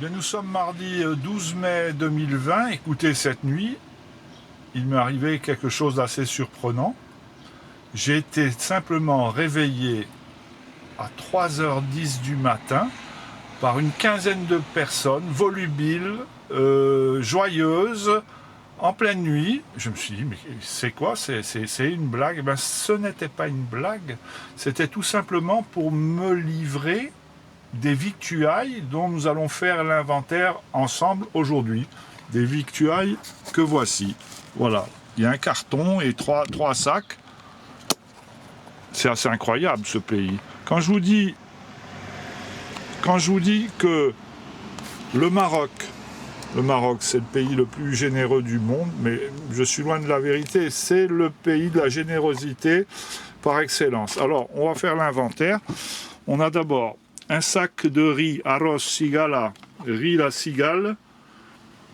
Bien, nous sommes mardi 12 mai 2020. Écoutez, cette nuit, il m'est arrivé quelque chose d'assez surprenant. J'ai été simplement réveillé à 3h10 du matin par une quinzaine de personnes volubiles, joyeuses, en pleine nuit. Je me suis dit, mais c'est quoi? C'est une blague? Eh bien, ce n'était pas une blague. C'était tout simplement pour me livrer des victuailles dont nous allons faire l'inventaire ensemble aujourd'hui. Des victuailles que voici. Voilà. Il y a un carton et trois sacs. C'est assez incroyable, ce pays. Quand je vous dis que le Maroc, c'est le pays le plus généreux du monde, mais je suis loin de la vérité. C'est le pays de la générosité par excellence. Alors, on va faire l'inventaire. On a d'abord un sac de riz Arroz Cigala, riz la cigale,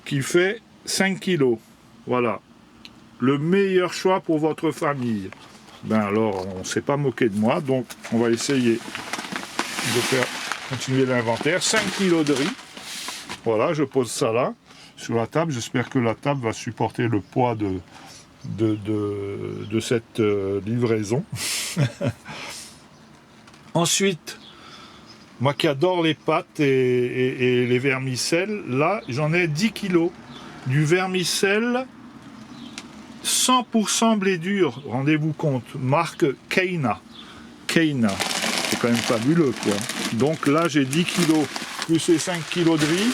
qui fait 5 kilos. Voilà. Le meilleur choix pour votre famille. Ben alors, on ne s'est pas moqué de moi, donc on va essayer de faire continuer l'inventaire. 5 kilos de riz. Voilà, je pose ça là, sur la table. J'espère que la table va supporter le poids de cette livraison. Ensuite, moi qui adore les pâtes et les vermicelles, là, j'en ai 10 kilos. Du vermicelle 100% blé dur, rendez-vous compte, marque Keina. Keina, c'est quand même fabuleux, quoi. Donc là, j'ai 10 kilos, plus les 5 kilos de riz,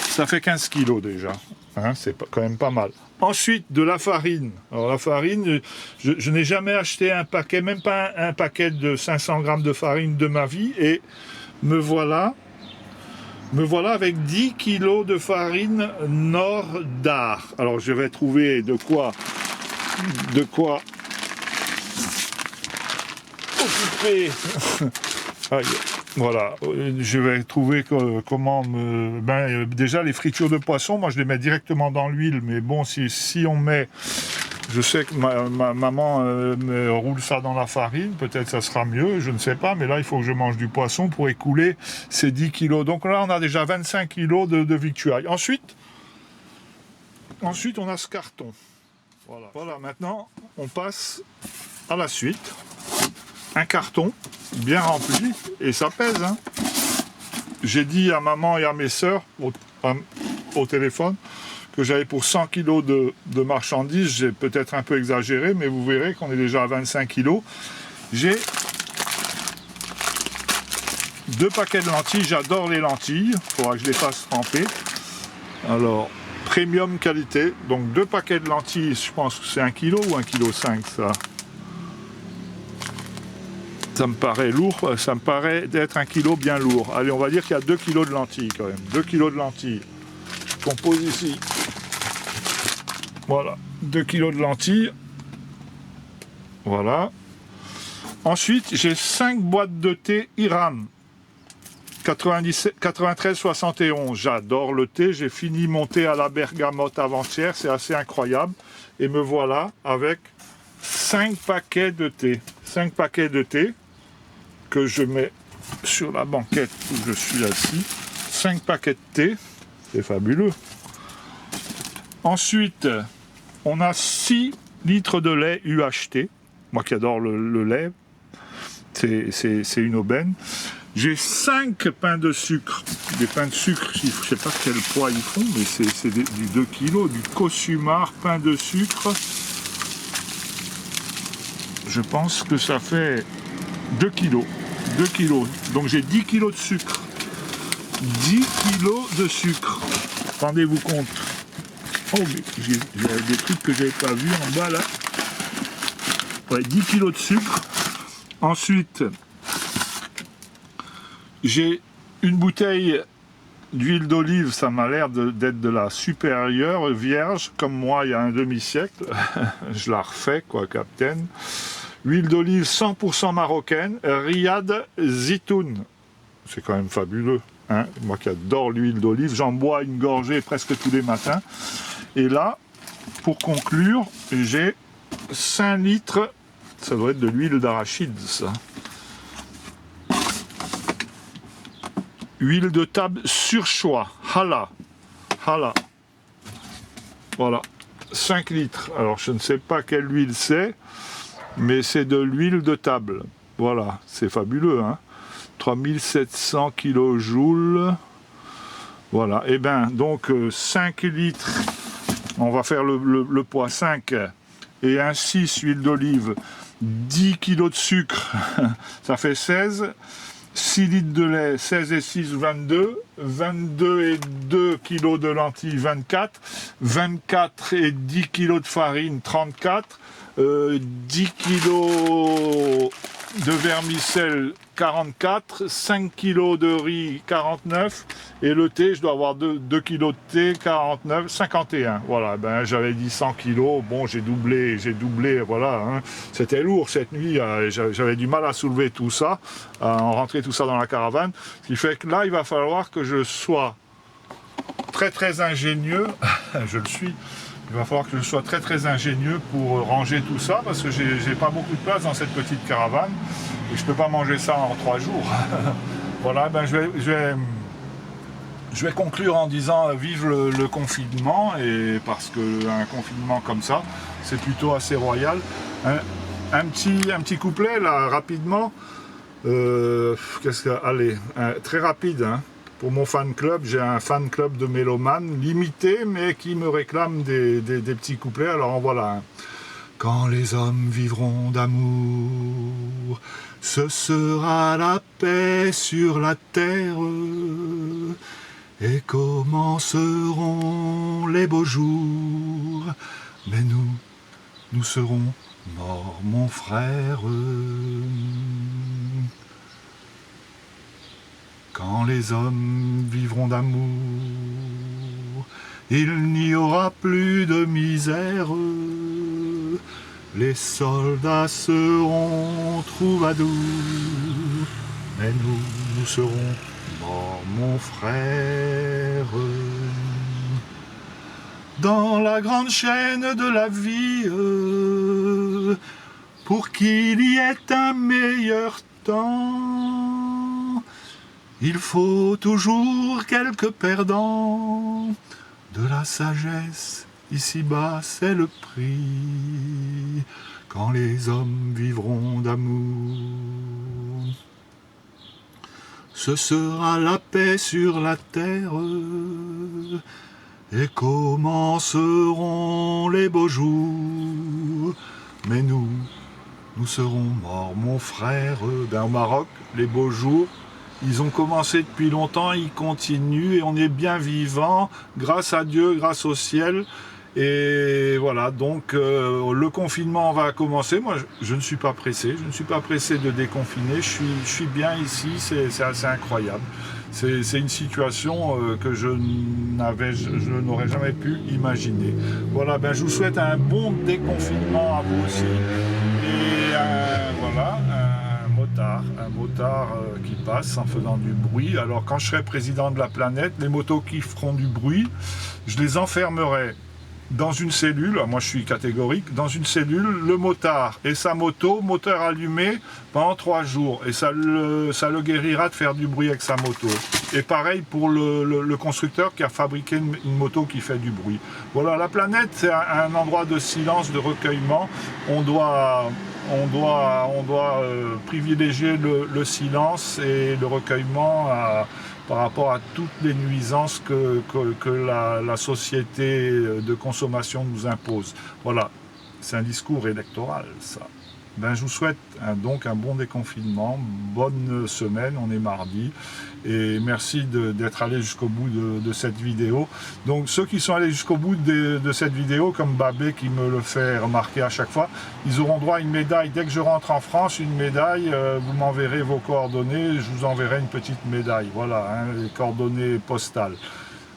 ça fait 15 kilos déjà. Hein, c'est quand même pas mal. Ensuite, de la farine. Alors la farine, je n'ai jamais acheté un paquet, même pas un paquet de 500 grammes de farine de ma vie, et me voilà avec 10 kilos de farine Nord-Dar. Alors je vais trouver de quoi occuper. Voilà, je vais trouver comment déjà les fritures de poisson, moi je les mets directement dans l'huile, mais bon, si on met, je sais que ma maman me roule ça dans la farine, peut-être ça sera mieux, je ne sais pas, mais là il faut que je mange du poisson pour écouler ces 10 kilos. Donc là on a déjà 25 kilos de victuailles. Ensuite on a ce carton. Voilà, maintenant on passe à la suite. Un carton bien rempli, et ça pèse, hein. J'ai dit à maman et à mes sœurs au téléphone que j'avais pour 100 kilos de marchandises. J'ai peut-être un peu exagéré, mais vous verrez qu'on est déjà à 25 kilos. J'ai 2 paquets de lentilles, j'adore les lentilles, il faudra que je les fasse tremper. Alors, premium qualité, donc 2 paquets de lentilles, je pense que c'est 1 kg ou 1,5 kg ça. Ça me paraît lourd, ça me paraît d'être 1 kilo bien lourd. Allez, on va dire qu'il y a 2 kilos de lentilles quand même. 2 kilos de lentilles. Je compose ici. Voilà, 2 kilos de lentilles. Voilà. Ensuite, j'ai 5 boîtes de thé Iram. 93-71. J'adore le thé. J'ai fini mon thé à la bergamote avant-hier. C'est assez incroyable. Et me voilà avec 5 paquets de thé. 5 paquets de thé que je mets sur la banquette où je suis assis. 5 paquets de thé, c'est fabuleux. Ensuite, on a 6 litres de lait UHT. Moi qui adore le lait, c'est une aubaine. J'ai 5 pains de sucre. Des pains de sucre, je ne sais pas quel poids ils font, mais c'est du 2 kg, du Cosumar, pain de sucre. Je pense que ça fait 2 kilos. 2 kilos. Donc j'ai 10 kilos de sucre. 10 kilos de sucre. Rendez-vous compte. Oh, mais j'ai des trucs que je n'avais pas vus en bas là. Ouais, 10 kilos de sucre. Ensuite, j'ai une bouteille d'huile d'olive. Ça m'a l'air d'être de la supérieure, vierge, comme moi il y a un demi-siècle. Je la refais, quoi, capitaine. Huile d'olive 100% marocaine, Riyad Zitoun. C'est quand même fabuleux, hein. Moi qui adore l'huile d'olive, j'en bois une gorgée presque tous les matins. Et là, pour conclure, j'ai 5 litres, ça doit être de l'huile d'arachide, ça. Huile de table sur choix, Hala. Voilà, 5 litres. Alors je ne sais pas quelle huile c'est, mais c'est de l'huile de table. Voilà, c'est fabuleux, hein. 3700 kJ. Voilà, et bien donc 5 litres, on va faire le poids 5 et un 6 huile d'olive, 10 kg de sucre, ça fait 16. 6 litres de lait, 16 et 6, 22. 22 et 2 kg de lentilles, 24. 24 et 10 kg de farine, 34. 10 kg de vermicelle, 44. 5 kg de riz, 49. Et le thé, je dois avoir 2 kg de thé, 49, 51. Voilà, ben j'avais dit 100 kg. Bon, j'ai doublé, voilà. Hein. C'était lourd cette nuit, j'avais du mal à soulever tout ça, à rentrer tout ça dans la caravane. Ce qui fait que là, il va falloir que je sois très ingénieux. Je le suis. Il va falloir que je sois très ingénieux pour ranger tout ça, parce que j'ai pas beaucoup de place dans cette petite caravane et je peux pas manger ça en 3 jours. Voilà, ben je vais conclure en disant vive le confinement, et parce qu'un confinement comme ça, c'est plutôt assez royal. Un petit couplet là, rapidement. Allez, très rapide, hein. Pour mon fan club, j'ai un fan club de mélomanes limité, mais qui me réclame des petits couplets. Alors en voilà un. Quand les hommes vivront d'amour, ce sera la paix sur la terre, et commenceront les beaux jours. Mais nous serons morts, mon frère. Quand les hommes vivront d'amour, il n'y aura plus de misère. Les soldats seront troubadours, mais nous serons morts, mon frère. Dans la grande chaîne de la vie, pour qu'il y ait un meilleur temps, il faut toujours quelques perdants. De la sagesse, ici-bas, c'est le prix, quand les hommes vivront d'amour. Ce sera la paix sur la terre, et commenceront les beaux jours. Mais nous serons morts, mon frère. Ben, au Maroc, les beaux jours, ils ont commencé depuis longtemps, ils continuent, et on est bien vivant, grâce à Dieu, grâce au ciel. Et voilà, donc le confinement va commencer. Moi, je ne suis pas pressé, de déconfiner. Je suis bien ici, c'est assez incroyable. C'est une situation que je n'aurais jamais pu imaginer. Voilà, ben je vous souhaite un bon déconfinement à vous aussi. Et voilà, un motard qui passe en faisant du bruit. Alors quand je serai président de la planète, les motos qui feront du bruit, je les enfermerai dans une cellule. Moi je suis catégorique, dans une cellule, le motard et sa moto, moteur allumé pendant 3 jours, et ça le guérira de faire du bruit avec sa moto. Et pareil pour le constructeur qui a fabriqué une moto qui fait du bruit. Voilà, la planète, c'est un endroit de silence, de recueillement. On doit privilégier le silence et le recueillement par rapport à toutes les nuisances que la société de consommation nous impose. Voilà, c'est un discours électoral, ça. Ben, je vous souhaite donc un bon déconfinement, bonne semaine, on est mardi, et merci d'être allé jusqu'au bout de cette vidéo. Donc ceux qui sont allés jusqu'au bout de cette vidéo, comme Babé qui me le fait remarquer à chaque fois, ils auront droit à une médaille. Dès que je rentre en France, une médaille, vous m'enverrez vos coordonnées, je vous enverrai une petite médaille, voilà, hein, les coordonnées postales.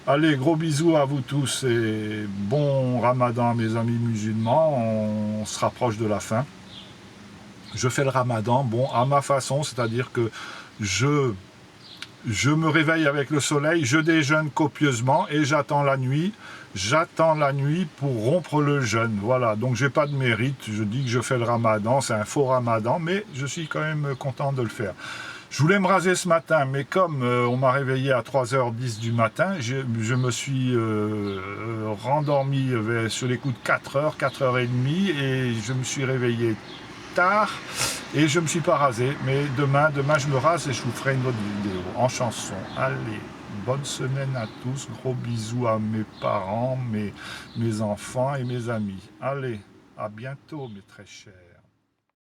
Allez, gros bisous à vous tous, et bon ramadan à mes amis musulmans, on se rapproche de la fin. Je fais le ramadan, bon, à ma façon, c'est-à-dire que je me réveille avec le soleil, je déjeune copieusement et j'attends la nuit pour rompre le jeûne. Voilà, donc j'ai pas de mérite, je dis que je fais le ramadan, c'est un faux ramadan, mais je suis quand même content de le faire. Je voulais me raser ce matin, mais comme on m'a réveillé à 3h10 du matin, je me suis rendormi sur les coups de 4h, 4h30, et je me suis réveillé tard, et je ne me suis pas rasé. Mais demain je me rase et je vous ferai une autre vidéo en chanson. Allez, bonne semaine à tous, gros bisous à mes parents, mes enfants et mes amis. Allez, à bientôt mes très chers.